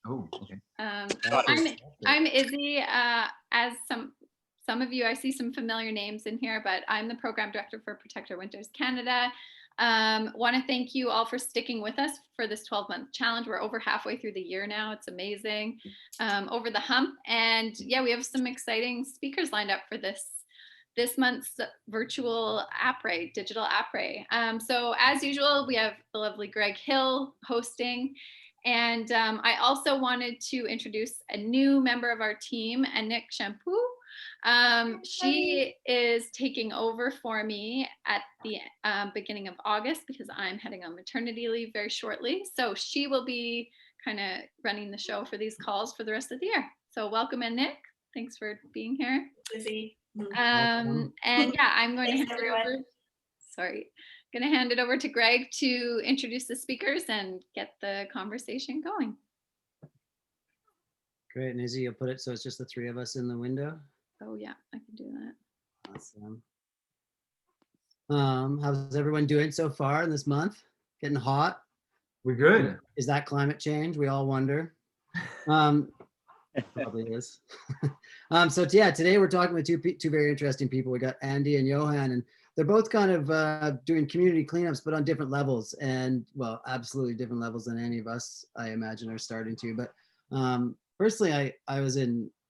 Oh, okay. I'm Izzy. As some of you, I see some familiar names in here, but I'm the program director for Protect Our Winters Canada. Want to thank you all for sticking with us for this 12-month challenge. We're over halfway through the year now. It's amazing. Over the hump. And yeah, we have some exciting speakers lined up for this month's virtual APRÈS, digital APRÈS. So as usual, we have the lovely Greg Hill hosting. And I also wanted to introduce a new member of our team, Anik Shampoo. She is taking over for me at the beginning of August because I'm heading on maternity leave very shortly. So she will be kind of running the show for these calls for the rest of the year. So welcome, Anik. Thanks for being here. Busy. And yeah, I'm going to hand it over. Sorry. Going to hand it over to Greg to introduce the speakers and get the conversation going. Great, and Izzy, you'll put it so it's just the three of us in the window. Oh yeah, I can do that. Awesome. How's everyone doing so far in this month? Getting hot? We're good. Is that climate change? We all wonder. Probably is. So yeah, today we're talking with two very interesting people. We got Andy and Yoann, and they're both kind of doing community cleanups, but on different levels, and well, absolutely different levels than any of us, I imagine, are starting to. But personally, I was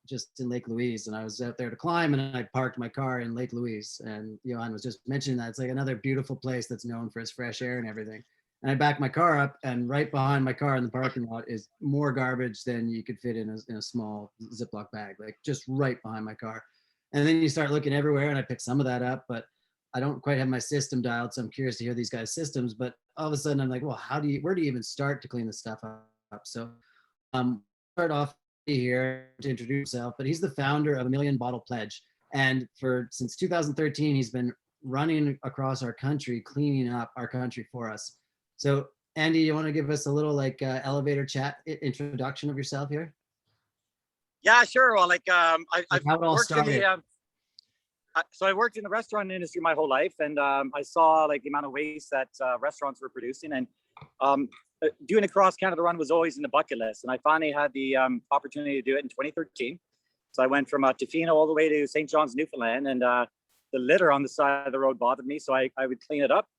just in Lake Louise, and I was out there to climb, and I parked my car in Lake Louise, and Yoann was just mentioning that it's like another beautiful place that's known for its fresh air and everything. And I backed my car up, and right behind my car in the parking lot is more garbage than you could fit in a small Ziploc bag, like just right behind my car. And then you start looking everywhere, and I picked some of that up, but I don't quite have my system dialed, so I'm curious to hear these guys' systems. But all of a sudden, I'm like, well, where do you even start to clean this stuff up? So start off here to introduce himself, but he's the founder of A Million Bottle Pledge. And since 2013, he's been running across our country, cleaning up our country for us. So Andy, you want to give us a little elevator chat introduction of yourself here? Yeah, sure. Well, I've worked so I worked in the restaurant industry my whole life, and I saw the amount of waste that restaurants were producing, and doing a cross Canada run was always in the bucket list. And I finally had the opportunity to do it in 2013. So I went from Tofino all the way to St. John's, Newfoundland, and the litter on the side of the road bothered me, so I would clean it up.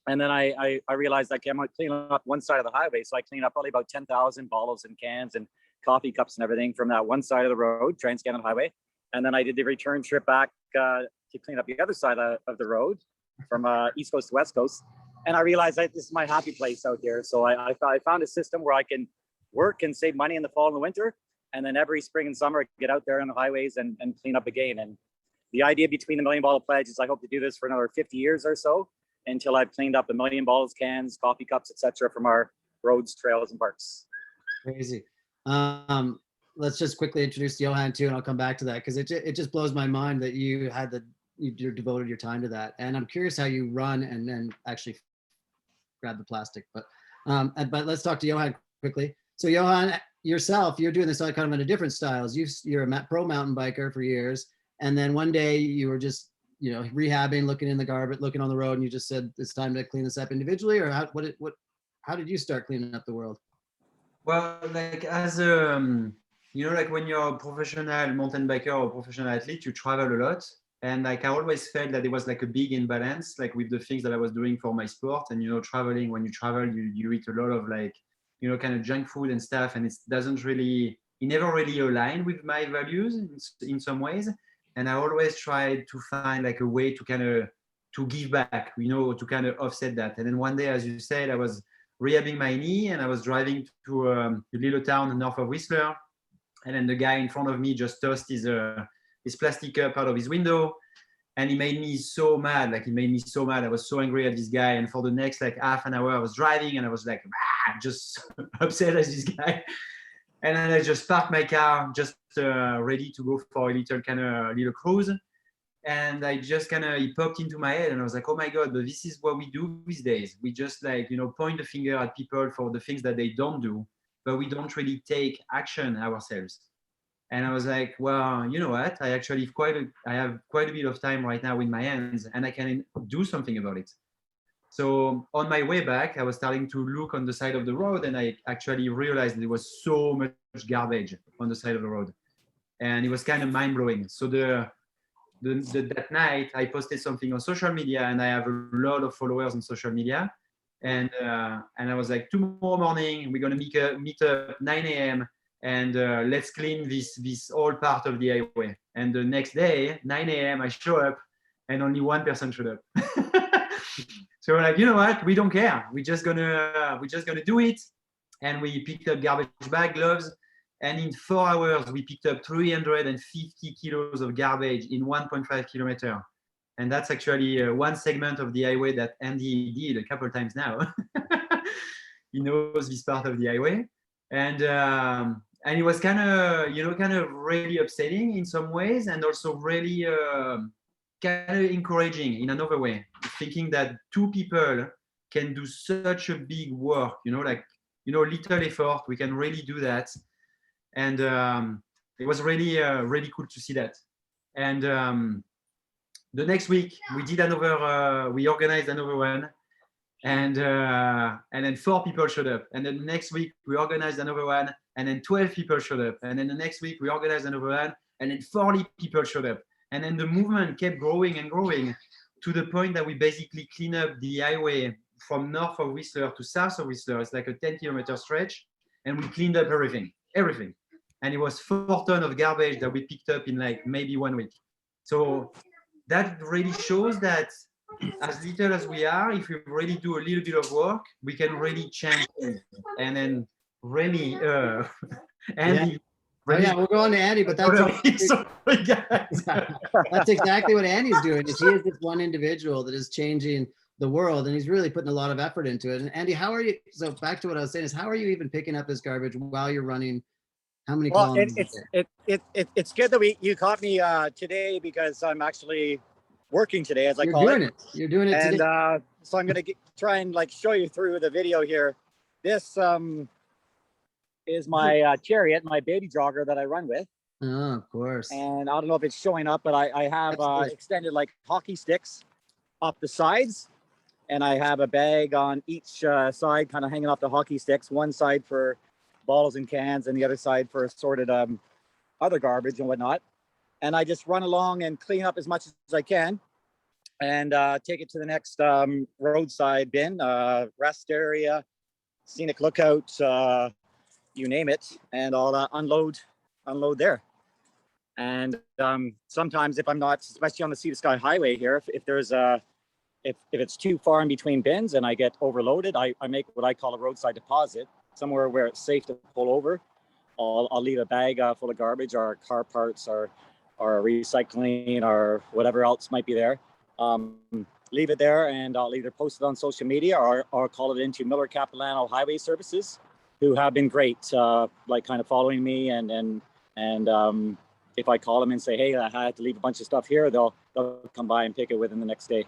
And then I realized I'm going to clean up one side of the highway. So I cleaned up probably about 10,000 bottles and cans and coffee cups and everything from that one side of the road, Trans-Canada Highway. And then I did the return trip back to clean up the other side of the road from East Coast to West Coast. And I realized that this is my happy place out here. So I found a system where I can work and save money in the fall and the winter. And then every spring and summer, get out there on the highways and clean up again. And the idea between the Million Bottle Pledge is I hope to do this for another 50 years or so, until I've cleaned up 1 million bottles, cans, coffee cups, etc., from our roads, trails, and parks. Crazy. Let's just quickly introduce Yoann too, and I'll come back to that because it just blows my mind that you devoted your time to that. And I'm curious how you run and then actually grab the plastic. But let's talk to Yoann quickly. So Yoann, yourself, you're doing this kind of in a different styles. You're a pro mountain biker for years, and then one day you were just rehabbing, looking in the garbage, looking on the road, and you just said it's time to clean this up individually, or how did you start cleaning up the world? Well, as when you're a professional mountain biker or professional athlete, you travel a lot, and I always felt that there was a big imbalance with the things that I was doing for my sport. And traveling, when you travel, you eat a lot of kind of junk food and stuff, and it never really aligned with my values in some ways. And I always tried to find a way to give back, to kind of offset that. And then one day, as you said, I was rehabbing my knee, and I was driving to a little town north of Whistler. And then the guy in front of me just tossed his plastic cup out of his window. And he made me so mad. I was so angry at this guy. And for the next half an hour, I was driving, and I was just upset at this guy. And then I just parked my car, just ready to go for a little cruise. And I just it popped into my head, and I was like, oh my God, but this is what we do these days. We just point the finger at people for the things that they don't do, but we don't really take action ourselves. And I was like, well, you know what? I actually have quite a bit of time right now in my hands, and I can do something about it. So on my way back, I was starting to look on the side of the road, and I actually realized there was so much garbage on the side of the road, and it was kind of mind blowing. So that night, I posted something on social media, and I have a lot of followers on social media, and I was like, tomorrow morning we're gonna meet up 9 a.m. and let's clean this whole part of the highway. And the next day, 9 a.m., I show up, and only one person showed up. So we're like, you know what? We don't care. We're just gonna do it. And we picked up garbage bag, gloves, and in 4 hours we picked up 350 kilos of garbage in 1.5 kilometer. And that's actually one segment of the highway that Andy did a couple of times now. He knows this part of the highway, and it was kind of really upsetting in some ways, and also really kind of encouraging in another way, thinking that two people can do such a big work, little effort, we can really do that. And it was really, really cool to see that. And the next week we organized another one, and then 4 people showed up. And then the next week we organized another one, and then 12 people showed up. And then the next week we organized another one, and then 40 people showed up. And then the movement kept growing and growing to the point that we basically clean up the highway from north of Whistler to south of Whistler. It's like a 10-kilometer stretch, and we cleaned up everything. And it was 4 tons of garbage that we picked up in like maybe 1 week. So that really shows that as little as we are, if we really do a little bit of work, we can really change things. And then really, Andy. Yeah, we'll go on to Andy, but that's sorry, guys. That's exactly what Andy's doing. Is he is this one individual that is changing the world, and he's really putting a lot of effort into it. And Andy, how are you? So back to what I was saying is, how are you even picking up this garbage while you're running? How many kilometers? It's good that you caught me today, because I'm actually working today, as I call it. You're doing it and today. So I'm going to try and show you through the video here. This is my chariot, my baby jogger that I run with. Oh, of course. And I don't know if it's showing up, but I have extended like hockey sticks off the sides, and I have a bag on each side, kind of hanging off the hockey sticks. One side for bottles and cans, and the other side for assorted other garbage and whatnot. And I just run along and clean up as much as I can, and take it to the next roadside bin, rest area, scenic lookout, you name it, and I'll unload there. And sometimes if I'm not, especially on the Sea to Sky Highway here, if there's if it's too far in between bins and I get overloaded, I make what I call a roadside deposit, somewhere where it's safe to pull over. I'll leave a bag full of garbage, or car parts, or recycling, or whatever else might be there. Leave it there, and I'll either post it on social media or call it into Miller Capilano Highway Services, who have been great, like kind of following me, and if I call them and say, hey, I had to leave a bunch of stuff here, they'll come by and pick it within the next day.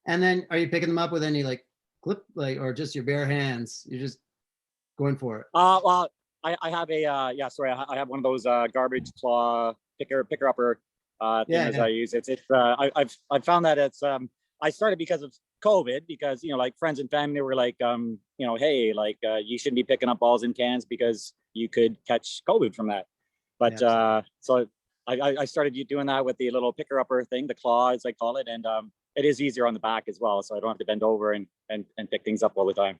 And then are you picking them up with any clip, or just your bare hands? You're just going for it? Well, I have I have one of those garbage claw picker upper things I use. I've found that it's I started because of COVID, because friends and family were like, hey, you shouldn't be picking up balls and cans because you could catch COVID from that. But so I started doing that with the little picker upper thing, the claw as I call it, and it is easier on the back as well, so I don't have to bend over and pick things up all the time.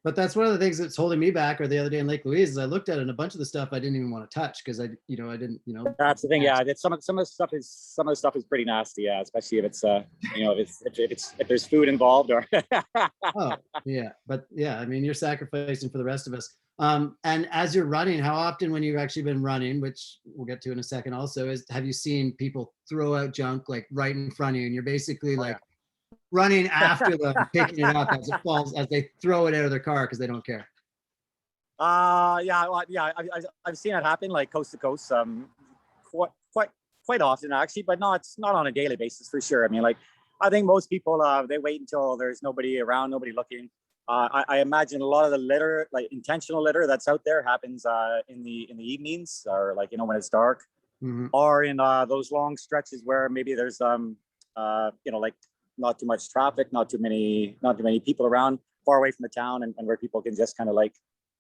But that's one of the things that's holding me back. Or the other day in Lake Louise, is I looked at it, and a bunch of the stuff I didn't even want to touch because I didn't. That's the thing. Yeah, some of the stuff is pretty nasty. Yeah, especially if it's if there's food involved or. Oh yeah, but yeah, I mean, you're sacrificing for the rest of us. And as you're running, how often, when you've actually been running, which we'll get to in a second, also, have you seen people throw out junk right in front of you, and you're basically running after them, picking it up as it falls, as they throw it out of their car because they don't care? I've seen it happen coast to coast, quite often actually, but not on a daily basis for sure. I mean, I think most people they wait until there's nobody around, nobody looking. I imagine a lot of the litter, intentional litter that's out there, happens in the evenings, or when it's dark, or in those long stretches where maybe there's not too much traffic, not too many people around, far away from the town, and where people can just kind of like,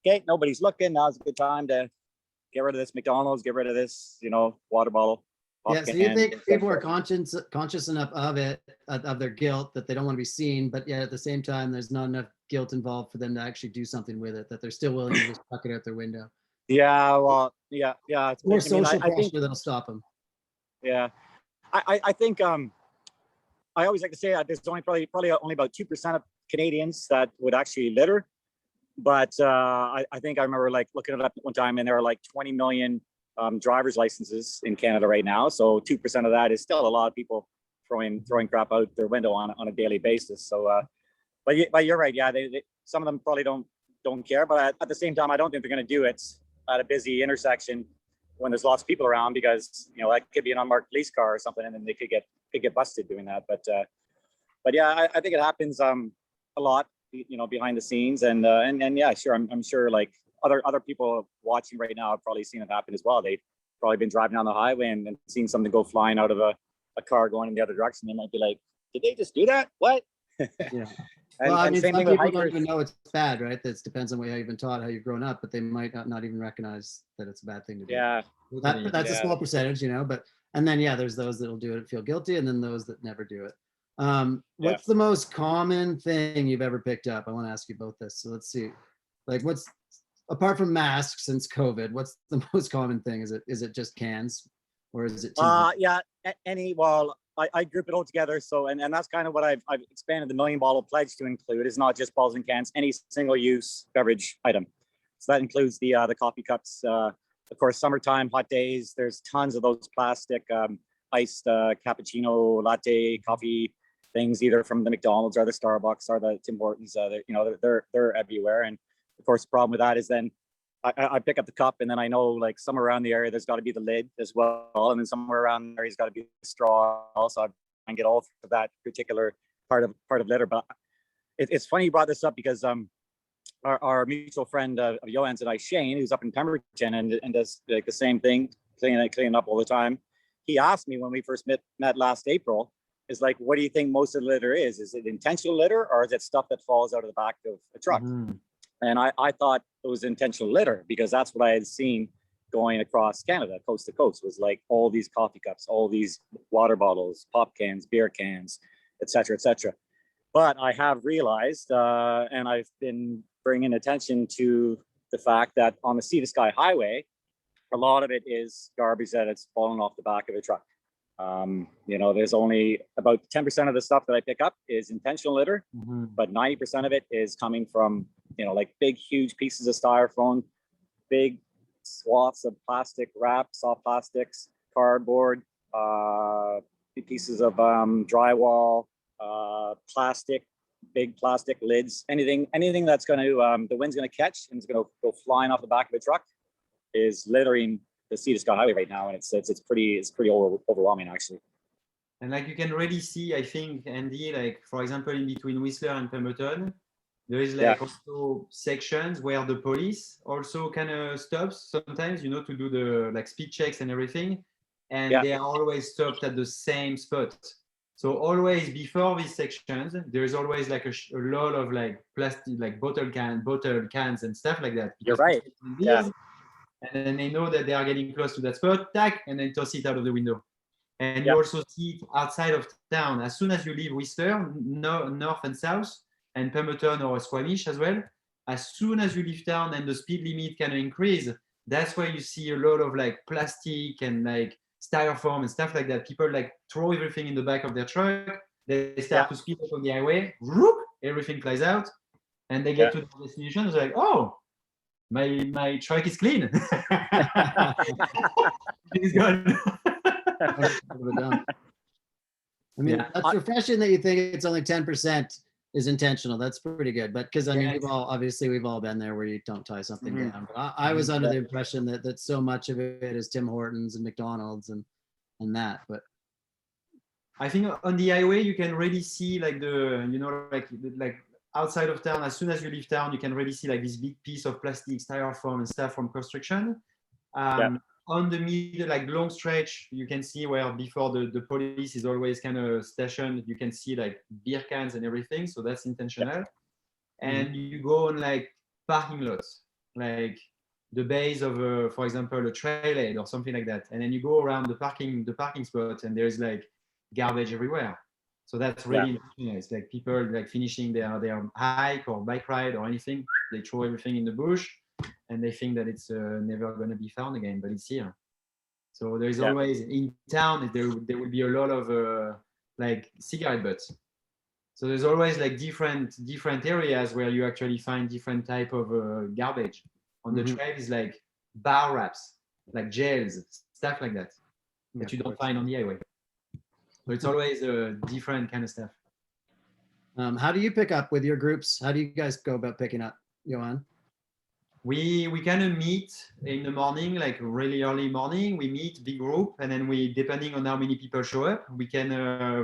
okay, nobody's looking. Now's a good time to get rid of this McDonald's, get rid of this, water bottle. Yeah, so you think people are conscious enough of it, of their guilt, that they don't want to be seen, but yet at the same time, there's not enough guilt involved for them to actually do something with it, that they're still willing to just chuck it out their window. Yeah, well, yeah. It's more social pressure that'll stop them. Yeah, I think I always like to say that there's probably only about 2% of Canadians that would actually litter. But I think I remember like looking it up one time, and there are like 20 million driver's licenses in Canada right now. So 2% of that is still a lot of people throwing crap out their window on a daily basis. So, but you're right. Yeah, some of them probably don't care. But at the same time, I don't think they're going to do it at a busy intersection when there's lots of people around, because that could be an unmarked police car or something, and then they could get busted doing that. But yeah, I think it happens a lot, behind the scenes, and yeah, sure, I'm sure like other people watching right now have probably seen it happen as well. They've probably been driving down the highway and seen something go flying out of a car going in the other direction. They might be like, did they just do that? What? Yeah. Well, I mean, some people don't even know it's bad, right? That depends on how you've been taught, how you've grown up, but they might not even recognize that it's a bad thing to do. Yeah. Well, that's a small percentage, and then, yeah, there's those that'll do it and feel guilty, and then those that never do it. What's the most common thing you've ever picked up? I want to ask you both this. So let's see, like, what's, apart from masks since COVID, what's the most common thing? Is it just cans, or is it? Yeah, I group it all together. So, and that's kind of what I've expanded the million bottle pledge to include, is not just bottles and cans, any single use beverage item. So that includes the coffee cups. Of course, summertime, hot days, there's tons of those plastic iced cappuccino, latte, coffee things, either from the McDonald's or the Starbucks or the Tim Hortons. They're everywhere. And of course, the problem with that is then I pick up the cup, and then I know like somewhere around the area there's got to be the lid as well, and then somewhere around there has got to be the straw. Also, I can get all of that particular part of litter. But it's funny you brought this up, because our mutual friend of Yoann's and I, Shane, who's up in Pemberton and does like the same thing, cleaning up all the time. He asked me when we first met last April, is like, what do you think most of the litter is? Is it intentional litter, or is it stuff that falls out of the back of a truck? Mm-hmm. And I thought it was intentional litter, because that's what I had seen going across Canada, coast to coast, was like all these coffee cups, all these water bottles, pop cans, beer cans, et cetera, et cetera. But I have realized, and I've been bringing attention to the fact that on the Sea to Sky Highway, a lot of it is garbage that it's fallen off the back of a truck. There's only about 10% of the stuff that I pick up is intentional litter, mm-hmm. but 90% of it is coming from, like big, huge pieces of styrofoam, big swaths of plastic wrap, soft plastics, cardboard, pieces of drywall, plastic, big plastic lids, anything that's going to, the wind's going to catch and it's going to go flying off the back of a truck is littering the Sea to Sky Highway right now, and it's pretty overwhelming, actually. And like you can really see, I think, Andy, like for example, in between Whistler and Pemberton, there is like also sections where the police also kind of stops sometimes, to do the like speed checks and everything, and they are always stopped at the same spot. So always before these sections, there is always like a lot of like plastic, like bottle cans and stuff like that. You're right. Yeah. And then they know that they are getting close to that spot, tack, and then toss it out of the window. And you also see it outside of town. As soon as you leave Whistler, north and south, and Pemberton or Squamish as well, as soon as you leave town and the speed limit can increase, that's where you see a lot of like plastic and like styrofoam and stuff like that. People like throw everything in the back of their truck. They start to speed up on the highway. Whoop, everything flies out, and they get to the destination. It's like, oh, my truck is clean. It's gone. I mean, that's refreshing that you think it's only 10% is intentional. That's pretty good. But because I mean, we've all been there where you don't tie something down. But I was under the impression that so much of it is Tim Hortons and McDonald's and that. But I think on the highway you can really see like like outside of town, as soon as you leave town, you can really see like this big piece of plastic, styrofoam and stuff from construction. on the middle, like long stretch, you can see where before the police is always kind of stationed, you can see like beer cans and everything. So that's intentional. And you go on like parking lots, like the base of, for example, a trailhead or something like that. And then you go around the parking spot and there's like garbage everywhere. So that's really nice. Like people like finishing their hike or bike ride or anything, they throw everything in the bush and they think that it's never going to be found again, but it's here. So there is always in town, there will be a lot of like cigarette butts. So there's always like different areas where you actually find different type of garbage. On the trail is like bar wraps, like gels, stuff like that, that you don't find on the highway. So it's always a different kind of stuff. How do you pick up with your groups? How do you guys go about picking up, Yoann? We kind of meet in the morning, like really early morning. We meet big group, and then we, depending on how many people show up, we can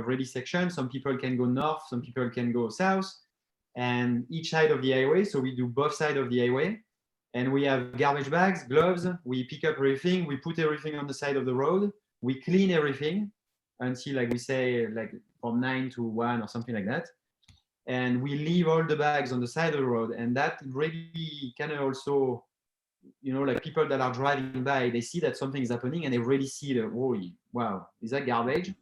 really section. Some people can go north, some people can go south, and each side of the highway. So we do both sides of the highway, and we have garbage bags, gloves. We pick up everything. We put everything on the side of the road. We clean everything until, like we say, like from 9 to 1 or something like that. And we leave all the bags on the side of the road, and that really kind of also, you know, like people that are driving by, they see that something is happening and they really see the, oh wow, is that garbage?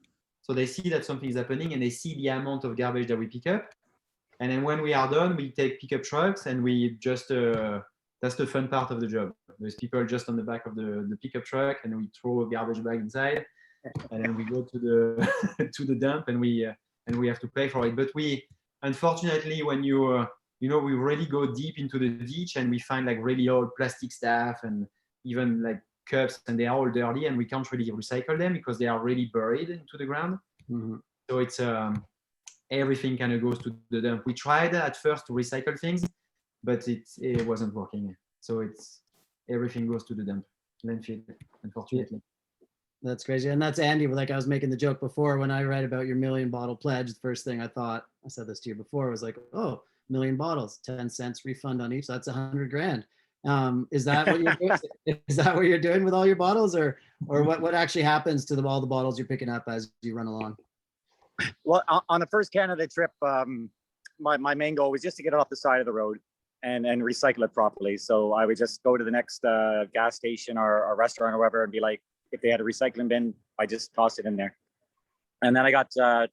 So they see that something is happening and they see the amount of garbage that we pick up. And then when we are done, we take pickup trucks and we just that's the fun part of the job. There's people just on the back of the pickup truck and we throw a garbage bag inside, and then we go to the to the dump and we have to pay for it. But we, unfortunately, when you we really go deep into the ditch and we find like really old plastic stuff and even like cups, and they are all dirty and we can't really recycle them because they are really buried into the ground. So it's everything kind of goes to the dump. We tried at first to recycle things, but it wasn't working. So it's everything goes to the dump, landfill, unfortunately. That's crazy. And that's Andy. Like I was making the joke before when I read about your 1 million bottle pledge. The first thing I thought, I said this to you before, was like, oh, 1 million bottles, 10 cents refund on each. That's 100 grand. Is that what you're doing? Is that what you're doing with all your bottles, or what actually happens to all the bottles you're picking up as you run along? Well, on the first Canada trip, my main goal was just to get it off the side of the road and recycle it properly. So I would just go to the next gas station or restaurant or whatever and be like, if they had a recycling bin, I just toss it in there. And then I got to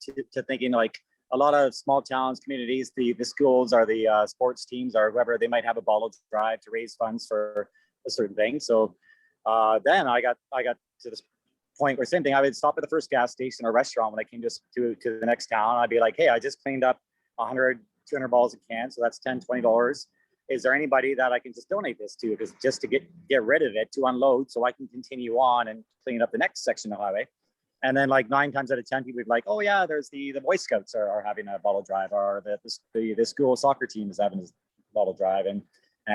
thinking, like, a lot of small towns, communities, the schools or the sports teams or whoever, they might have a bottle drive to raise funds for a certain thing. So then I got to this point where same thing, I would stop at the first gas station or restaurant when I came to the next town. I'd be like, hey, I just cleaned up 100, 200 bottles of cans. So that's $10, $20. Is there anybody that I can just donate this to, because just to get rid of it, to unload, so I can continue on and clean up the next section of the highway? And then like 9 times out of 10, people would be like, oh yeah, there's the Boy Scouts are having a bottle drive, or the school soccer team is having a bottle drive. And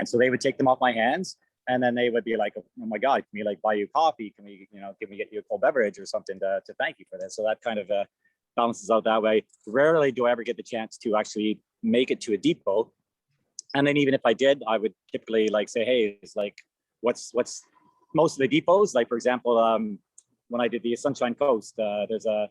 so they would take them off my hands, and then they would be like, oh my God, can we like buy you coffee? Can we, can we get you a cold beverage or something to thank you for this? So that kind of balances out that way. Rarely do I ever get the chance to actually make it to a depot. And then even if I did, I would typically like say, hey, it's like, what's most of the depots? Like, for example, when I did the Sunshine Coast, there's the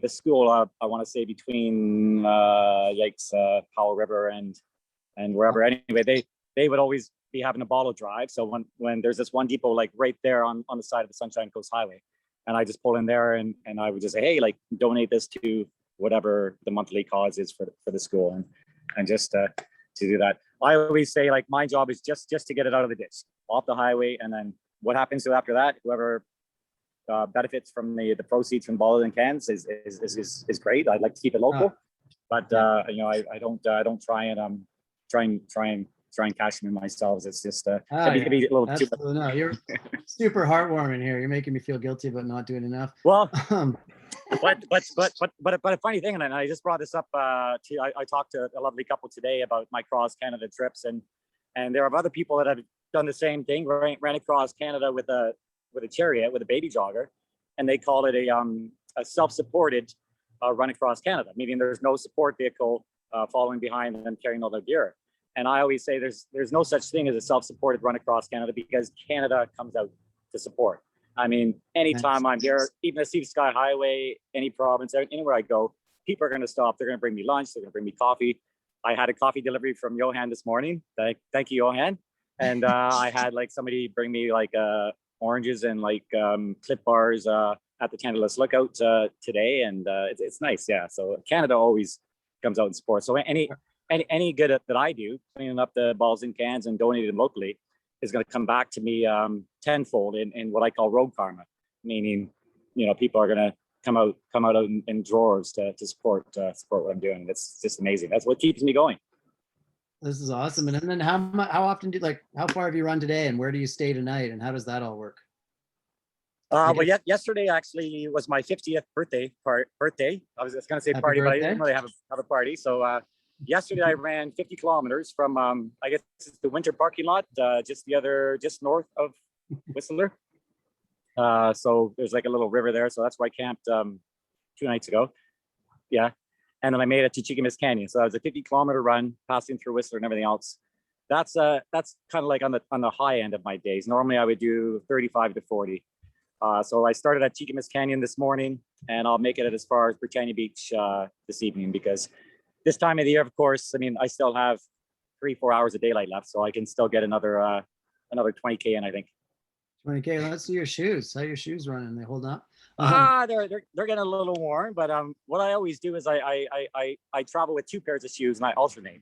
school, I want to say between Powell River and wherever. Anyway, they would always be having a bottle drive. So when there's this one depot, like right there on the side of the Sunshine Coast Highway, and I just pull in there and I would just say, hey, like, donate this to whatever the monthly cause is for the school, and just to do that. I always say, like, my job is just to get it out of the ditch, off the highway, and then what happens to after that, whoever benefits from the proceeds from bottles and cans is great. I'd like to keep it local, but I don't try and cash them in myself. It's just it'd be a little too much. No, you're super heartwarming here. You're making me feel guilty about not doing enough. Well, but a funny thing, and I just brought this up I talked to a lovely couple today about my cross Canada trips, and there are other people that have done the same thing, ran across Canada with a chariot, with a baby jogger, and they called it a self-supported run across Canada, meaning there's no support vehicle following behind and carrying all their gear. And I always say there's no such thing as a self-supported run across Canada, because Canada comes out to support. I mean, anytime I'm here, even the Sea Sky Highway, any province, anywhere I go, people are going to stop. They're going to bring me lunch. They're going to bring me coffee. I had a coffee delivery from Yoann this morning. Thank you, Yoann. And I had like somebody bring me like oranges and like clip bars at the Tantalus Lookout today, and it's nice. Yeah. So Canada always comes out and supports. So any good that I do, cleaning up the bottles and cans and donating them locally, is going to come back to me tenfold in what I call road karma, meaning, you know, people are going to come out in drawers to support what I'm doing. It's just amazing. That's what keeps me going. This is awesome. And then how often how far have you run today, and where do you stay tonight, and how does that all work? Well, yesterday actually was my 50th birthday. I was just going to say Happy party, birthday. but I didn't really have a party. So yesterday I ran 50 kilometers from I guess it's the winter parking lot, just north of Whistler. So there's like a little river there, so that's where I camped 2 nights ago. Yeah, and then I made it to Chicamis Canyon. So that was a 50-kilometer run, passing through Whistler and everything else. That's kind of like on the high end of my days. Normally I would do 35 to 40. So I started at Chicamis Canyon this morning, and I'll make it as far as Britannia Beach this evening, because this time of the year, of course, I mean, I still have 3-4 hours of daylight left, so I can still get another 20K in, I think. 20K. Let's see your shoes. How are your shoes running? They hold up? They're getting a little worn, but what I always do is I travel with 2 pairs of shoes and I alternate.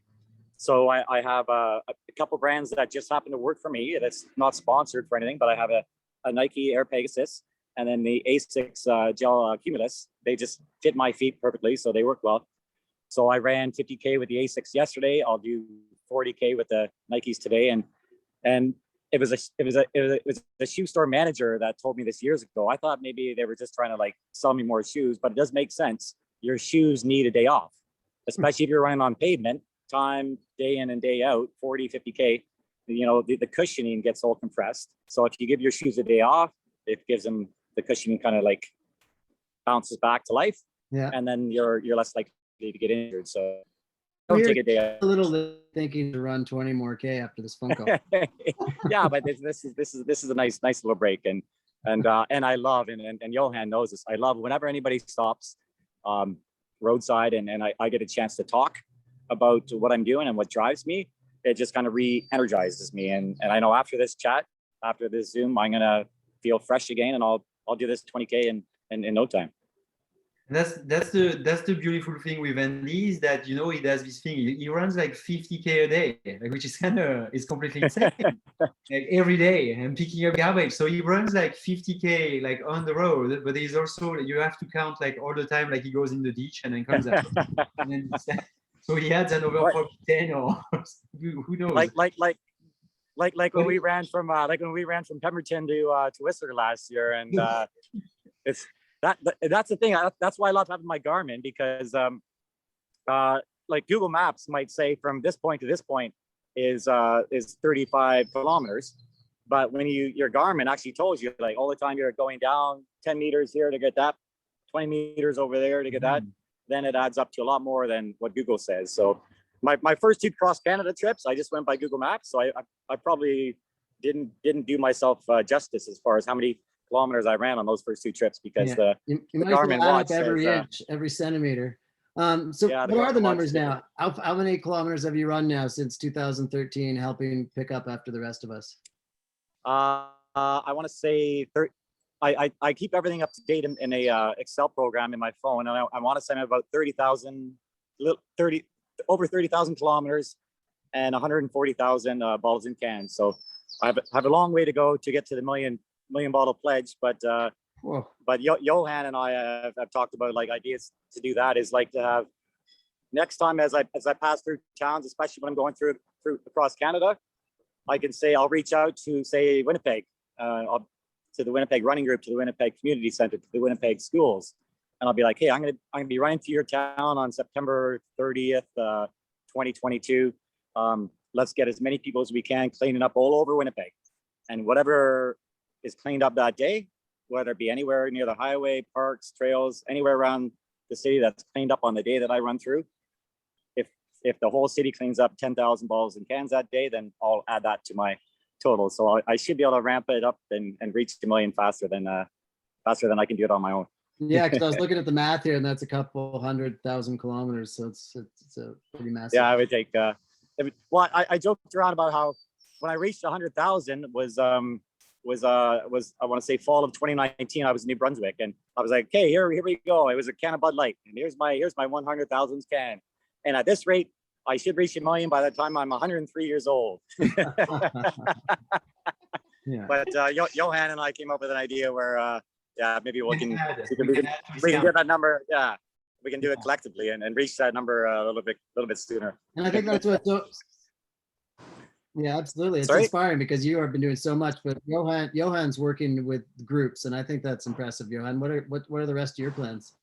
So I have a couple brands that just happen to work for me. That's not sponsored for anything, but I have a Nike Air Pegasus and then the Asics Gel Cumulus. They just fit my feet perfectly, so they work well. So I ran 50K with the Asics yesterday. I'll do 40K with the Nikes today, and it was a shoe store manager that told me this years ago. I thought maybe they were just trying to like sell me more shoes, but it does make sense. Your shoes need a day off, especially if you're running on pavement, time, day in and day out, 40, 50K, you know, the cushioning gets all compressed. So if you give your shoes a day off, it gives them the cushioning kind of like bounces back to life. Yeah. And then you're less likely to get injured. So don't take a day off. A little thinking to run 20 more K after this phone call. Yeah, but this is a nice little break, and I love, and Yoann knows this. I love whenever anybody stops roadside and I get a chance to talk about what I'm doing and what drives me. It just kind of re-energizes me, and I know after this chat, after this Zoom, I'm gonna feel fresh again, and I'll do this 20K in no time. That's the beautiful thing with Andy, is that, you know, he does this thing. He runs like 50K a day, like, which is is completely insane. Like every day, and picking up garbage. So he runs like 50K like on the road, but he's also, you have to count like all the time, like he goes in the ditch and then comes out. And then so he adds another probably 10 or who knows. Like when we ran from Pemberton to Whistler last year, and it's. That's the thing. That's why I love having my Garmin, because like Google Maps might say from this point to this point is 35 kilometers, but when your Garmin actually tells you like all the time you're going down 10 meters here to get that, 20 meters over there to get that, then it adds up to a lot more than what Google says. So my first 2 cross Canada trips, I just went by Google Maps, so I probably didn't do myself justice as far as how many kilometers I ran on those first 2 trips, because the Garmin watch every inch, every centimeter. So what are the numbers now? How many kilometers have you run now since 2013, helping pick up after the rest of us? I want to say I keep everything up to date in a Excel program in my phone, and I want to say I'm about over 30,000 kilometers and 140,000 bottles and cans. So I have a long way to go to get to the million bottle pledge, but Yoann and I have talked about like ideas to do that, is like to have next time as I pass through towns, especially when I'm going through across Canada, I can say I'll reach out to say Winnipeg, to the Winnipeg running group, to the Winnipeg Community Center, to the Winnipeg schools, and I'll be like, hey, I'm gonna be running through your town on September 30th, 2022. Let's get as many people as we can cleaning up all over Winnipeg, and whatever is cleaned up that day, whether it be anywhere near the highway, parks, trails, anywhere around the city that's cleaned up on the day that I run through. If the whole city cleans up 10,000 bottles and cans that day, then I'll add that to total. So I should be able to ramp it up and reach 1 million faster than I can do it on my own. Yeah, because I was looking at the math here, and that's a couple 100,000 kilometers. So it's a pretty massive. Yeah, I would take. Well, I joked around about how when I reached 100,000 was I want to say fall of 2019. I was in New Brunswick, and I was like, okay, here we go. It was a can of Bud Light, and here's my 100,000th can. And at this rate, I should reach 1 million by the time I'm 103 years old. Yeah. But Yoann and I came up with an idea where maybe we can get that number. Yeah, we can do it collectively and reach that number a little bit sooner. And I think that's what. Yeah, absolutely. It's inspiring because you have been doing so much, but Johann's working with groups, and I think that's impressive. Yoann, what are the rest of your plans?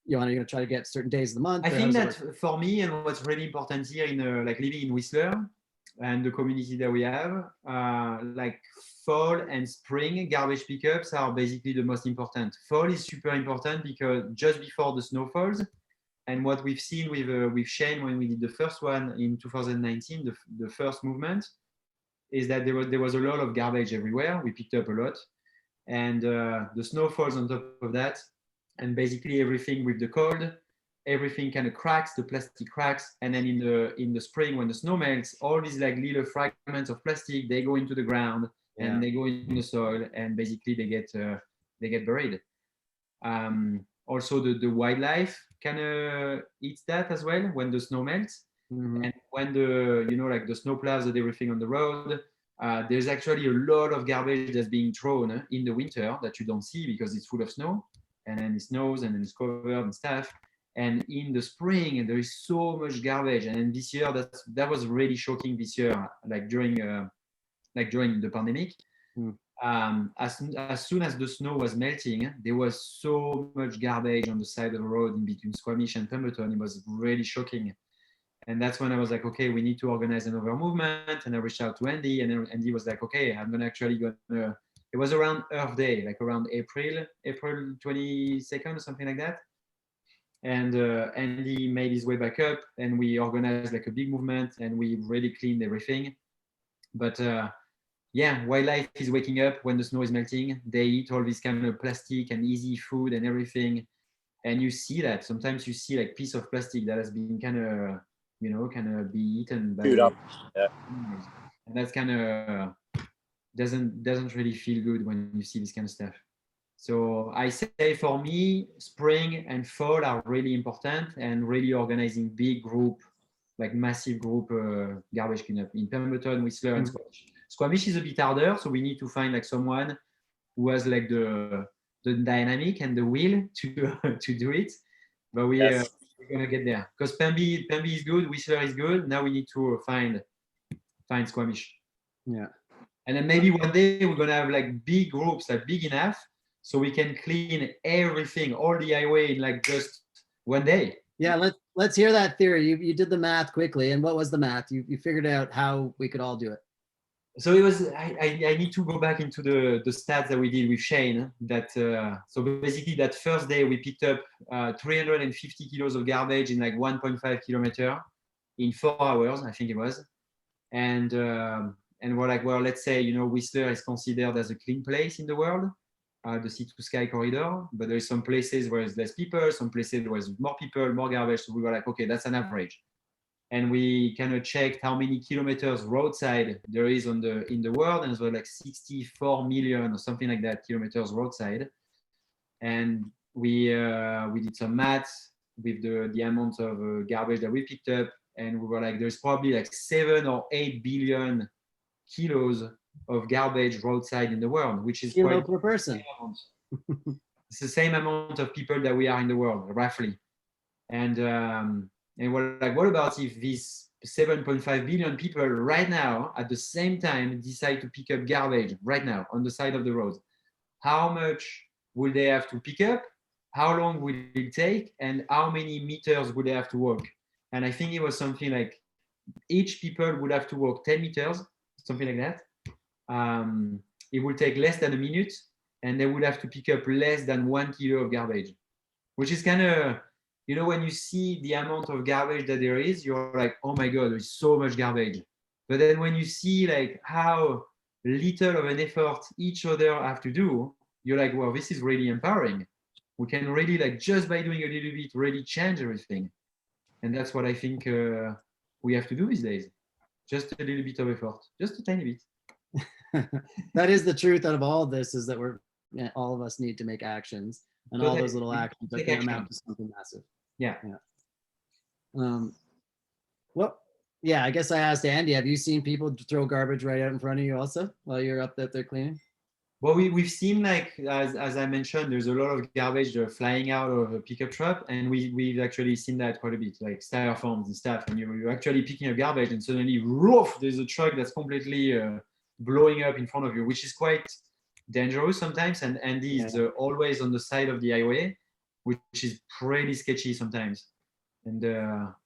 Yoann, are you going to try to get certain days of the month? I think that for me, and what's really important here in like living in Whistler and the community that we have, like fall and spring garbage pickups are basically the most important. Fall is super important because just before the snow falls, and what we've seen with Shane when we did the first one in 2019, the first movement, is that there was a lot of garbage everywhere. We picked up a lot, and the snow falls on top of that, and basically everything with the cold, everything kind of cracks, the plastic cracks, and then in the spring when the snow melts, all these like little fragments of plastic, they go into the ground and they go in the soil, and basically they get buried. Also the wildlife kind of eats that as well when the snow melts. Mm-hmm. And when like the snow plows and everything on the road, there's actually a lot of garbage that's being thrown in the winter that you don't see because it's full of snow, and then it snows and then it's covered and stuff. And in the spring, there is so much garbage. And this year, that was really shocking this year, like during the pandemic. As soon as the snow was melting, there was so much garbage on the side of the road in between Squamish and Pemberton. It was really shocking. And that's when I was like, okay, we need to organize another movement. And I reached out to Andy, and Andy was like, okay, I'm gonna it was around Earth Day, like around April 22nd or something like that. And Andy made his way back up, and we organized like a big movement, and we really cleaned everything. But wildlife is waking up when the snow is melting. They eat all this kind of plastic and easy food and everything. And you see that sometimes you see like piece of plastic that has been kind of be eaten by up. Yeah. And that's kind of doesn't really feel good when you see this kind of stuff. So I say for me, spring and fall are really important, and really organizing big group, like massive group garbage cleanup in Pemberton, Whistler, and Squamish. Squamish is a bit harder, so we need to find like someone who has like the dynamic and the will to do it. But we're gonna get there because Pemby is good, Whistler is good. Now we need to find Squamish. Yeah. And then maybe one day we're gonna have like big groups, like big enough, so we can clean everything, all the highway in like just one day. Yeah, let's hear that theory. You did the math quickly, and what was the math? You figured out how we could all do it. So it was. I need to go back into the stats that we did with Shane. That so basically that first day we picked up 350 kilos of garbage in like 1.5 kilometer in 4 hours, I think it was, and we're like, well, let's say Whistler is considered as a clean place in the world. The sea to sky corridor, but there's some places where there's less people, some places where there's more people, more garbage. So we were like, okay, that's an average. And we kind of checked how many kilometers roadside there is in the world, and it was like 64 million or something like that kilometers roadside. And we did some maths with the amount of garbage that we picked up, and we were like, there's probably like 7 or 8 billion kilos of garbage roadside in the world, which is kilo per person. It's the same amount of people that we are in the world, roughly. And we're like, what about if these 7.5 billion people right now at the same time decide to pick up garbage right now on the side of the road? How much will they have to pick up? How long will it take? And how many meters would they have to walk? And I think it was something like each people would have to walk 10 meters, something like that. It would take less than a minute, and they would have to pick up less than 1 kilo of garbage, which is kind of, when you see the amount of garbage that there is, you're like, oh my God, there's so much garbage. But then when you see like how little of an effort each other have to do, you're like, well, this is really empowering. We can really, like, just by doing a little bit, really change everything. And that's what I think we have to do these days. Just a little bit of effort, just a tiny bit. That is the truth out of all of this, is that all of us need to make actions, and all those little actions that can amount to something massive. Yeah. Well, yeah, I guess I asked Andy, have you seen people throw garbage right out in front of you also while you're up there cleaning? Well, we've seen, like, as I mentioned, there's a lot of garbage flying out of a pickup truck, and we've actually seen that quite a bit, like styrofoams and stuff. And you're actually picking up garbage, and suddenly, woof, there's a truck that's completely blowing up in front of you, which is quite dangerous sometimes. And Andy is always on the side of the highway, which is pretty sketchy sometimes. And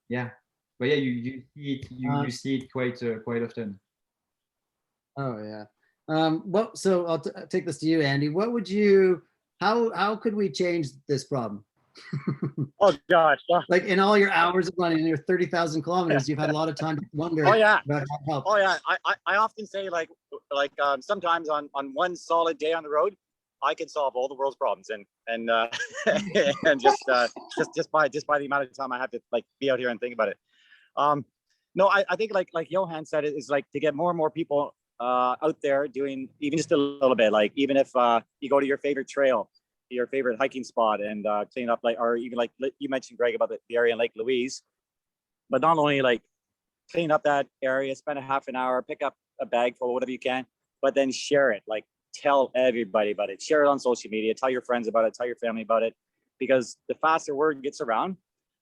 yeah, but yeah, you see it, you see it quite often. Oh yeah. Well, so I'll take this to you, Andy. What would you? How could we change this problem? Oh gosh. Like, in all your hours of running, your 30,000 kilometers, you've had a lot of time to wonder. Oh yeah. About how to help. Oh yeah. I often say, like sometimes on one solid day on the road, I can solve all the world's problems, and and just by the amount of time I have to, like, be out here and think about it. No, I think like Yoann said, it is like to get more and more people out there doing even just a little bit, like even if you go to your favorite trail, your favorite hiking spot, and clean up, like, or even like you mentioned, Greg, about the area in Lake Louise, but not only like clean up that area, spend a half an hour, pick up a bag full, whatever you can, but then share it, like tell everybody about it, share it on social media, tell your friends about it, tell your family about it, because the faster word gets around.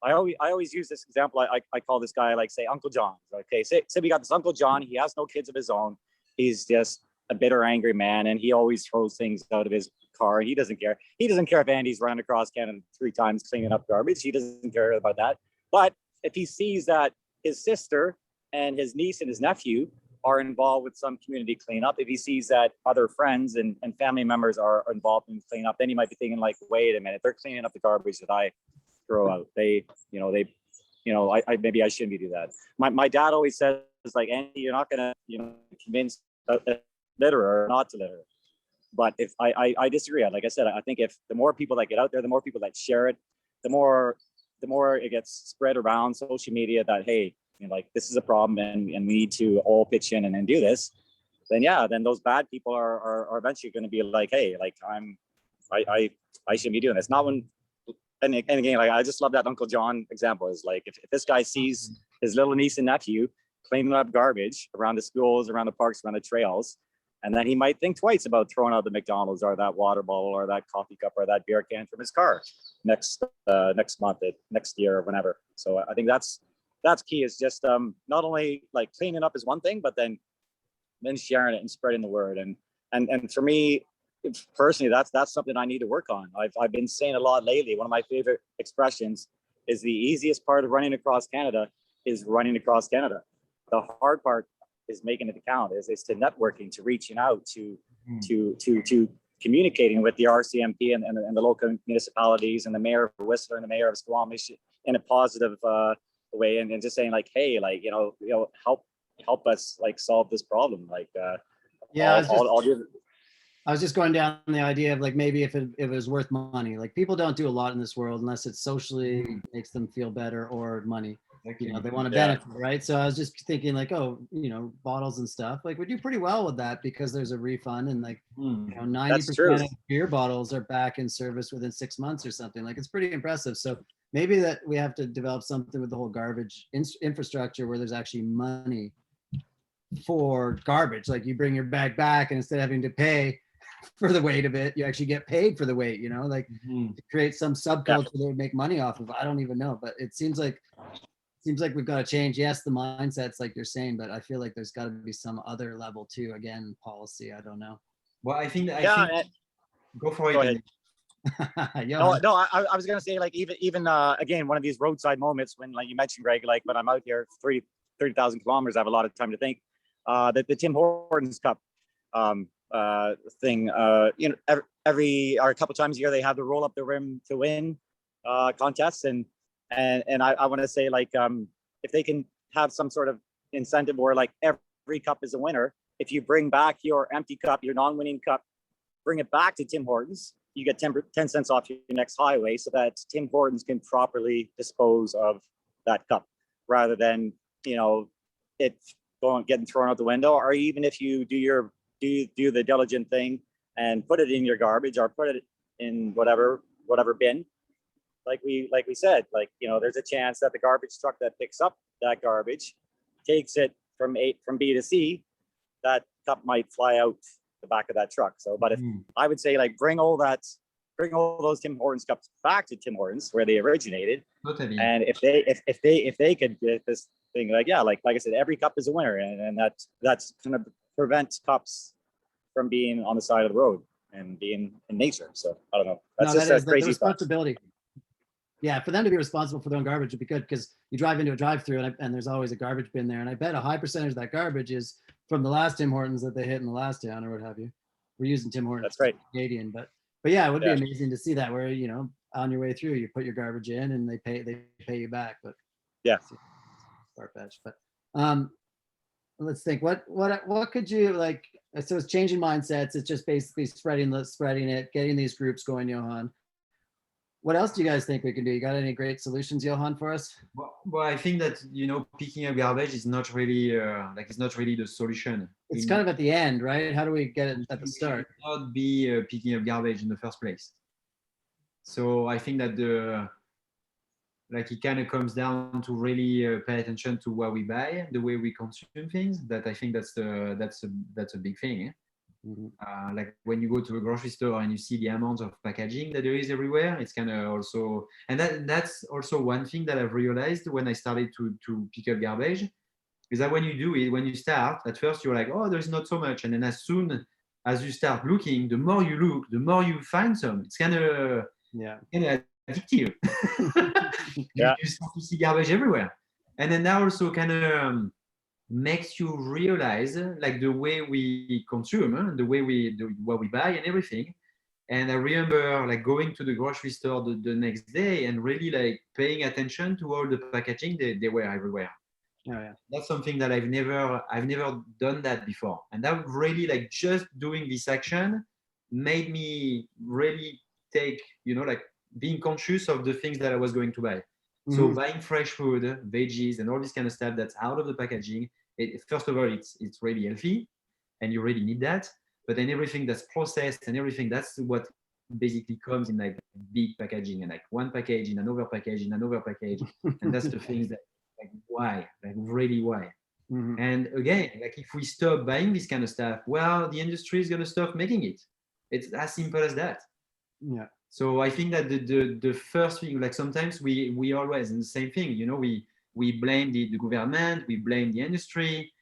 I always use this example. I call this guy, like, say, Uncle John. Okay, say we got this Uncle John. He has no kids of his own. He's just a bitter, angry man, and he always throws things out of his car. And he doesn't care. He doesn't care if Andy's running across Canada 3 times cleaning up garbage. He doesn't care about that. But if he sees that his sister and his niece and his nephew are involved with some community cleanup, if he sees that other friends and family members are involved in cleanup, then he might be thinking, like, wait a minute, they're cleaning up the garbage that I throw out. I maybe I shouldn't be doing that. My dad always says, like, Andy, you're not gonna convince a litterer not to litter. But if I disagree. Like I said, I think if the more people that get out there, the more people that share it, the more it gets spread around social media that, hey, like, this is a problem, and we need to all pitch in and do this. Then those bad people are eventually going to be like, hey, like, I shouldn't be doing this. Not when. And again, like, I just love that Uncle John example. Is like, if this guy sees his little niece and nephew cleaning up garbage around the schools, around the parks, around the trails, and then he might think twice about throwing out the McDonald's or that water bottle or that coffee cup or that beer can from his car next month, next year, or whenever. So I think that's key. Is just not only like cleaning up is one thing, but then sharing it and spreading the word. And for me, personally, that's something I need to work on. I've been saying a lot lately. One of my favorite expressions is the easiest part of running across Canada is running across Canada. The hard part is making it count. Is to networking, to reaching out, to communicating with the RCMP and the local municipalities and the mayor of Whistler and the mayor of Squamish in a positive way, and just saying, like, hey, like, help us, like, solve this problem. Like, I was just going down the idea of, like, maybe if it was worth money. Like, people don't do a lot in this world unless it socially makes them feel better, or money. They want to benefit, right? So I was just thinking, like, bottles and stuff, like, we do pretty well with that because there's a refund, and, like, 90% of beer bottles are back in service within 6 months or something. Like, it's pretty impressive. So maybe that we have to develop something with the whole garbage infrastructure where there's actually money for garbage. Like, you bring your bag back, and instead of having to pay for the weight of it, you actually get paid for the weight, like, to create some subculture that would make money off of. I don't even know, but it seems like we've got to change. Yes, the mindsets, like you're saying, but I feel like there's got to be some other level too. Again, policy. I don't know. Well, I think go for it. Go ahead. No, I was gonna say, like, even again, one of these roadside moments when, like you mentioned, Greg, like, when I'm out here 30,000 kilometers, I have a lot of time to think. That the Tim Hortons Cup thing, every or a couple times a year, they have the roll up the rim to win contests, and I want to say, like, if they can have some sort of incentive where, like, every cup is a winner, if you bring back your empty cup, your non-winning cup, bring it back to Tim Hortons, you get 10 cents off your next highway, so that Tim Hortons can properly dispose of that cup rather than, it getting thrown out the window. Or even if you do the diligent thing and put it in your garbage or put it in whatever bin, like we said, there's a chance that the garbage truck that picks up that garbage takes it from B to C, that cup might fly out the back of that truck. So, but if I would say, bring all those Tim Hortons cups back to Tim Hortons where they originated. Totally. And if they could get this thing, like I said, every cup is a winner, and that's going to prevent cups from being on the side of the road and being in nature. So I don't know. That's just a crazy responsibility. Yeah, for them to be responsible for their own garbage would be good, because you drive into a drive-through and there's always a garbage bin there, and I bet a high percentage of that garbage is from the last Tim Hortons that they hit in the last town or what have you. We're using Tim Hortons. That's right. Canadian, but yeah, it would be amazing to see that, where on your way through you put your garbage in and they pay you back. But yeah, far-fetched. But let's think. What could you like? So it's changing mindsets. It's just basically spreading it, getting these groups going, Yoann. What else do you guys think we can do? You got any great solutions, Yoann, for us? Well, I think that picking up garbage is not really it's not really the solution. It's kind of at the end, right? How do we get it at the start? Not be picking up garbage in the first place. So I think that it kind of comes down to really pay attention to what we buy, the way we consume things. That I think that's a big thing. Eh? Mm-hmm. Like when you go to a grocery store and you see the amount of packaging that there is everywhere, it's kind of also, and that's also one thing that I've realized when I started to pick up garbage, is that when you start, at first you're like, oh, there's not so much, and then as soon as you start looking, the more you look, the more you find some. It's kind of addictive. Yeah. You start to see garbage everywhere, and then that also kind of makes you realize the way we consume, the way what we buy and everything. And I remember going to the grocery store the next day and really paying attention to all the packaging. They were everywhere. Oh, yeah. That's something that I've never done that before. And that really just doing this action made me really take, being conscious of the things that I was going to buy. Mm-hmm. So buying fresh food, veggies, and all this kind of stuff that's out of the packaging, first of all, it's really healthy, and you really need that. But then everything that's processed and everything, that's what basically comes in big packaging, and one package in another package in another package, and that's the things that why, really why. Mm-hmm. And again, if we stop buying this kind of stuff, well, the industry is going to stop making it. It's as simple as that. Yeah. So I think that the first thing, sometimes we always, and the same thing, we blame the government, we blame the industry,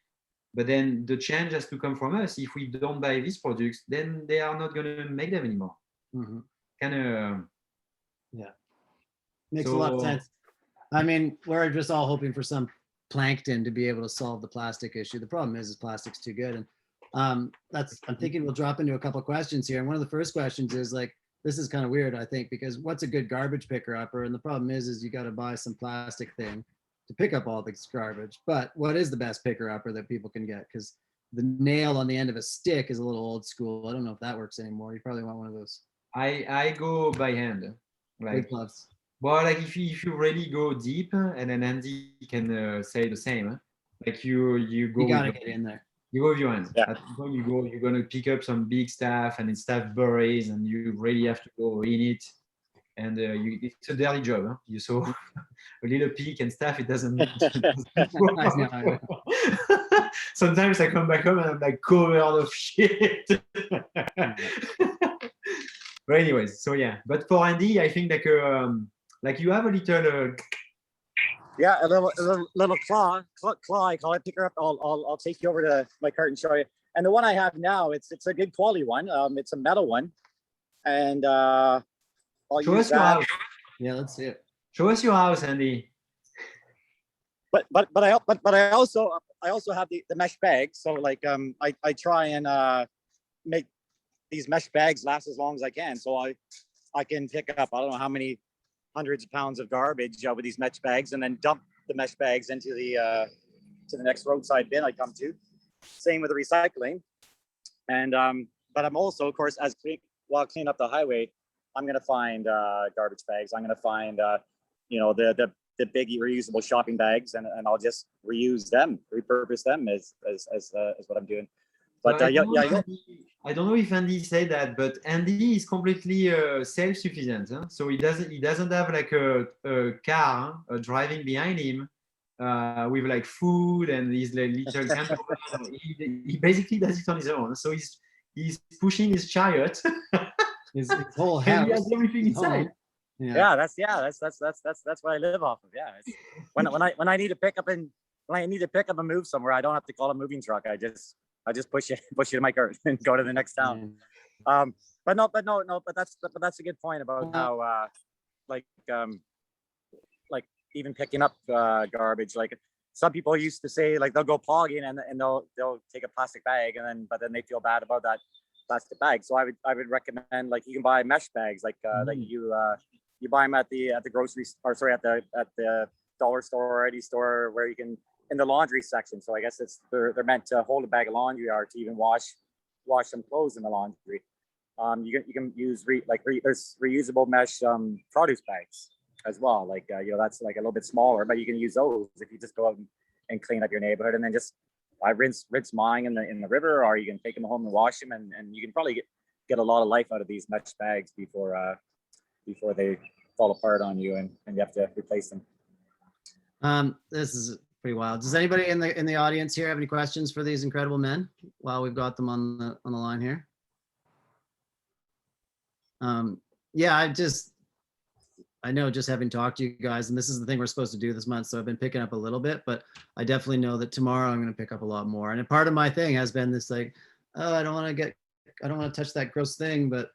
but then the change has to come from us. If we don't buy these products, then they are not going to make them anymore. Mm-hmm. Kind of. Yeah. Makes a lot of sense. I mean, we're just all hoping for some plankton to be able to solve the plastic issue. The problem is plastic's too good. And I'm thinking we'll drop into a couple of questions here. And one of the first questions is this is kind of weird, I think, because what's a good garbage picker upper? And the problem is you got to buy some plastic thing to pick up all this garbage. But what is the best picker upper that people can get? Because the nail on the end of a stick is a little old school. I don't know if that works anymore. You probably want one of those. I go by hand. With gloves. Well, if you really go deep, and then Andy can say the same. You go. You gotta get in there. You go with your hands. Yeah. At some point you're gonna pick up some big stuff, and it's stuff berries, and you really have to go in it. And it's a dirty job. Huh? You saw a little peak and stuff. It doesn't. I know. Sometimes I come back home and I'm covered of shit. But anyways, so yeah. But for Andy, I think you have a little. Yeah, a little claw. I call it. Pick her up. I'll take you over to my cart and show you. And the one I have now, it's a good quality one. It's a metal one, and I'll show use us your house. Yeah, let's see it. Show us your house, Andy. But I also have the mesh bags. So I try and make these mesh bags last as long as I can. So I can pick up I don't know how many hundreds of pounds of garbage with these mesh bags, and then dump the mesh bags into the next roadside bin I come to. same with the recycling. And but I'm also, of course, while cleaning up the highway, I'm gonna find garbage bags. I'm gonna find the big reusable shopping bags, and I'll just reuse them, repurpose them as what I'm doing. But I don't know if Andy said that, but Andy is completely self-sufficient. Huh? So he doesn't have like a car driving behind him with like food and his like, little camper. He basically does it on his own. So he's pushing his chariot. his whole and house. he has everything inside. Yeah, that's what I live off of. Yeah, it's, when I need to pick up and move somewhere, I don't have to call a moving truck. I just push it in my cart and go to the next town. But that's a good point about how like even picking up garbage. Like some people used to say, like they'll go plogging and they'll take a plastic bag but then they feel bad about that plastic bag. So I would recommend, like, you can buy mesh bags, like that you buy them at the grocery or sorry at the dollar store or any store where you can, in the laundry section. So I guess they're meant to hold a bag of laundry or to even wash some clothes in the laundry. You can use there's reusable mesh produce bags as well. Like that's like a little bit smaller, but you can use those if you just go out and clean up your neighborhood, and then just rinse mine in the river, or you can take them home and wash them, and you can probably get a lot of life out of these mesh bags before they fall apart on you and you have to replace them. This is pretty wild. Does anybody in the audience here have any questions for these incredible men while we've got them on the line here? Yeah, I know, just having talked to you guys, and this is the thing we're supposed to do this month, so I've been picking up a little bit, but I definitely know that tomorrow I'm going to pick up a lot more. And a part of my thing has been this, like, oh, I don't want to touch that gross thing, but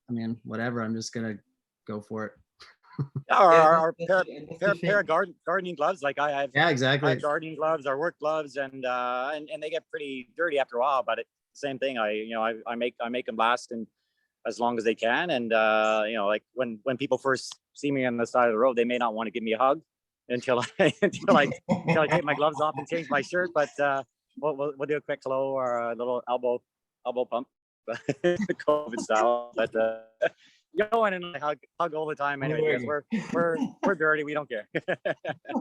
I mean, whatever, I'm just going to go for it. Our pair of gardening gloves, like I have. Yeah, exactly. I have gardening gloves, our work gloves, and they get pretty dirty after a while. But same thing. I make them last and as long as they can. And like when people first see me on the side of the road, they may not want to give me a hug until I take my gloves off and change my shirt. But we'll do a quick hello or a little elbow pump, COVID style. But Yoann and I hug all the time anyway, because we're dirty. We don't care.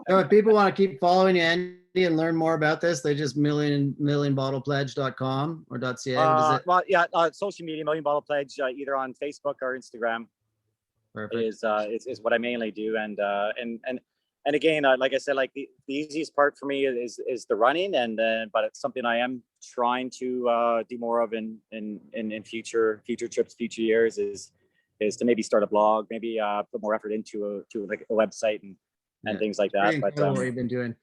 So if people want to keep following you, Andy, and learn more about this, they just millionbottlepledge.com or .ca. Well, yeah, social media, Million Bottle Pledge, either on Facebook or Instagram. Perfect. Is what I mainly do, and again, like I said, like the easiest part for me is the running, but it's something I am trying to do more of in future trips, future years is to maybe start a blog, maybe put more effort into like a website and things like that. But what you've been doing.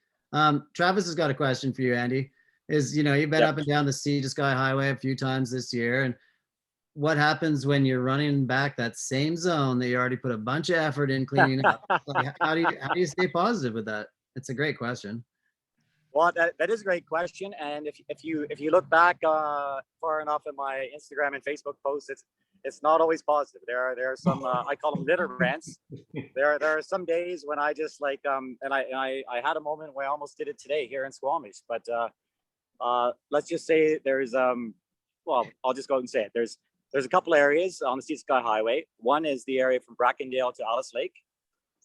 Travis has got a question for you, Andy. You've been up and down the Sea to Sky Highway a few times this year, and what happens when you're running back that same zone that you already put a bunch of effort in cleaning up? Like, how do you stay positive with that? It's a great question. Well, that is a great question, and if you look back far enough in my Instagram and Facebook posts, it's not always positive. There are some I call them litter rants. There are some days when I just like and I had a moment where I almost did it today here in Squamish. But let's just say there's well, I'll just go out and say it. There's a couple areas on the Sea to Sky Highway. One is the area from Brackendale to Alice Lake,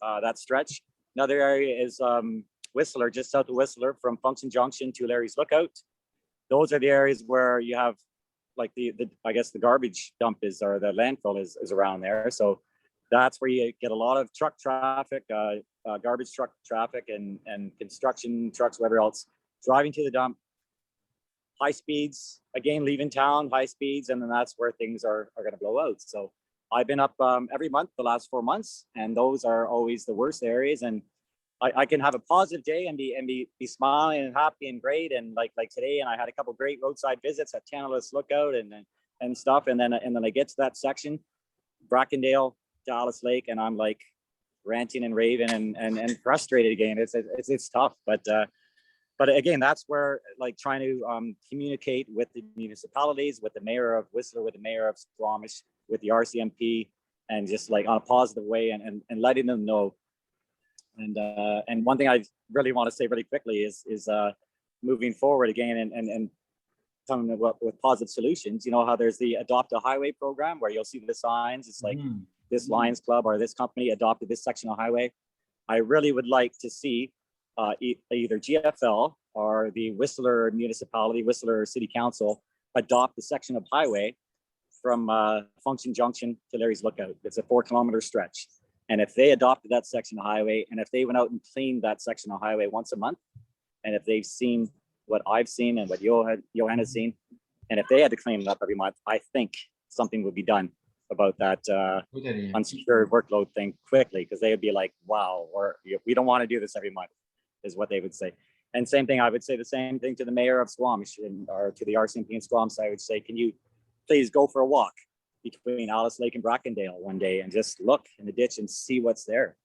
that stretch. Another area is Whistler, just south of Whistler, from Function Junction to Larry's Lookout. Those are the areas where you have like I guess the garbage dump or the landfill is around there. So that's where you get a lot of truck traffic, garbage truck traffic and construction trucks, whatever else, driving to the dump. High speeds, again, leaving town, high speeds, and then that's where things are going to blow out. So I've been up every month the last 4 months, and those are always the worst areas. And I can have a positive day and be smiling and happy and great, and like today, and I had a couple great roadside visits at Tantalus Lookout and stuff, and then I get to that section, Brackendale to Alice Lake, and I'm like ranting and raving and frustrated again. It's tough, but again, that's where like trying to communicate with the municipalities, with the mayor of Whistler, with the mayor of Squamish, with the RCMP, and just like on a positive way and letting them know. And one thing I really want to say really quickly is moving forward again and coming up with positive solutions. You know how there's the Adopt a Highway program where you'll see the signs. It's like this Lions Club or this company adopted this section of highway. I really would like to see either GFL or the Whistler Municipality, Whistler City Council adopt the section of highway from Function Junction to Larry's Lookout. It's a 4-kilometer stretch. And if they adopted that section of highway, and if they went out and cleaned that section of highway once a month, and if they've seen what I've seen and what Yoann has seen, and if they had to clean it up every month, I think something would be done about that unsecured workload thing quickly, because they would be like, wow, or we don't want to do this every month, is what they would say. And same thing, I would say the same thing to the mayor of Squamish or to the RCMP in Squamish. I would say, can you please go for a walk between Alice Lake and Brackendale one day and just look in the ditch and see what's there?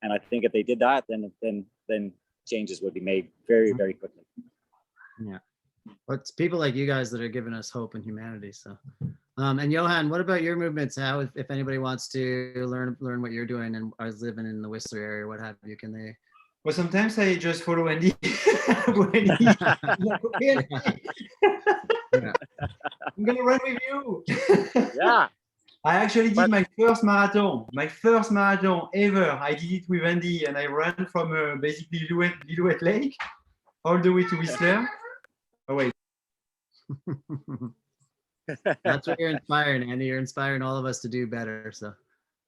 And I think if they did that, then changes would be made very, very quickly. Yeah. But it's people like you guys that are giving us hope and humanity. So, and Yoann, what about your movements? How, if anybody wants to learn what you're doing and is living in the Whistler area, what have you, can they? Well, sometimes I just follow Andy. When Yeah. I'm gonna run with you. Yeah. I actually did my first marathon ever. I did it with Andy, and I ran from basically Lillooet Lake all the way to Whistler. Oh wait. That's what you're inspiring, Andy. You're inspiring all of us to do better. So,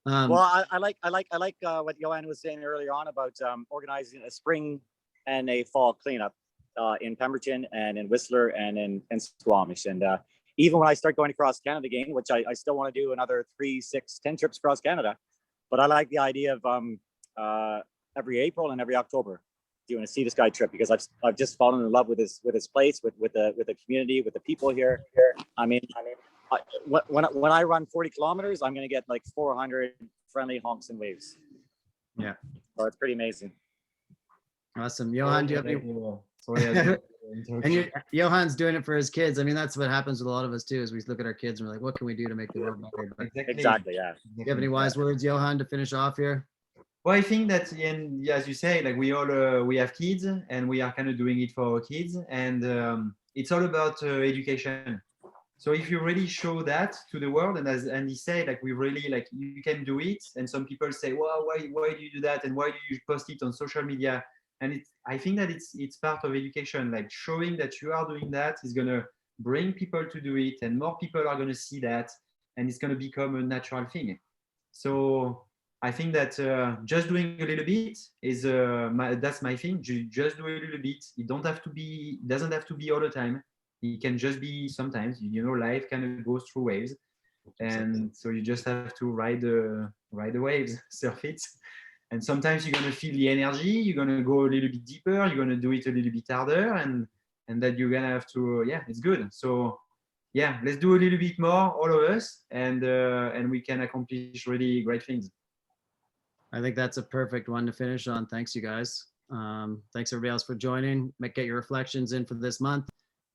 well, I like what Yoann was saying earlier on about organizing a spring and a fall cleanup in Pemberton and in Whistler and in Squamish. And even when I start going across Canada again, which I still want to do another 3, 6, 10 trips across Canada, but I like the idea of every April and every October doing a See the Sky trip, because I've just fallen in love with this place, with the community, with the people here. I mean, when I run 40 kilometers, I'm going to get like 400 friendly honks and waves. Yeah. So it's pretty amazing. Awesome. Yoann, do you have any? And Johann's doing it for his kids. I mean, that's what happens with a lot of us too, is we look at our kids and we're like, what can we do to make the world better? But Exactly, yeah. do you have any wise words, Yoann, to finish off here? Well, I think that, as you say, like we all we have kids, and we are kind of doing it for our kids, and it's all about education. So if you really show that to the world, and as Andy said, like we really like you can do it, and some people say, well, why do you do that, and why do you post it on social media? And I think that it's part of education, like showing that you are doing that is gonna bring people to do it, and more people are gonna see that, and it's gonna become a natural thing. So I think that just doing a little bit is that's my thing. Just do a little bit. It doesn't have to be all the time. It can just be sometimes. Life kind of goes through waves, and so you just have to ride the waves, surf it. And sometimes you're gonna feel the energy. You're gonna go a little bit deeper. You're gonna do it a little bit harder, and that you're gonna have to. Yeah, it's good. So yeah, let's do a little bit more, all of us, and we can accomplish really great things. I think that's a perfect one to finish on. Thanks, you guys. Thanks everybody else for joining. Get your reflections in for this month,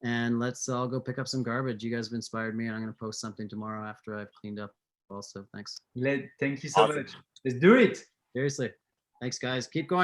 and let's all go pick up some garbage. You guys have inspired me, and I'm going to post something tomorrow after I've cleaned up also. Thanks. Thank you so much. Let's do it. Seriously. Thanks, guys. Keep going.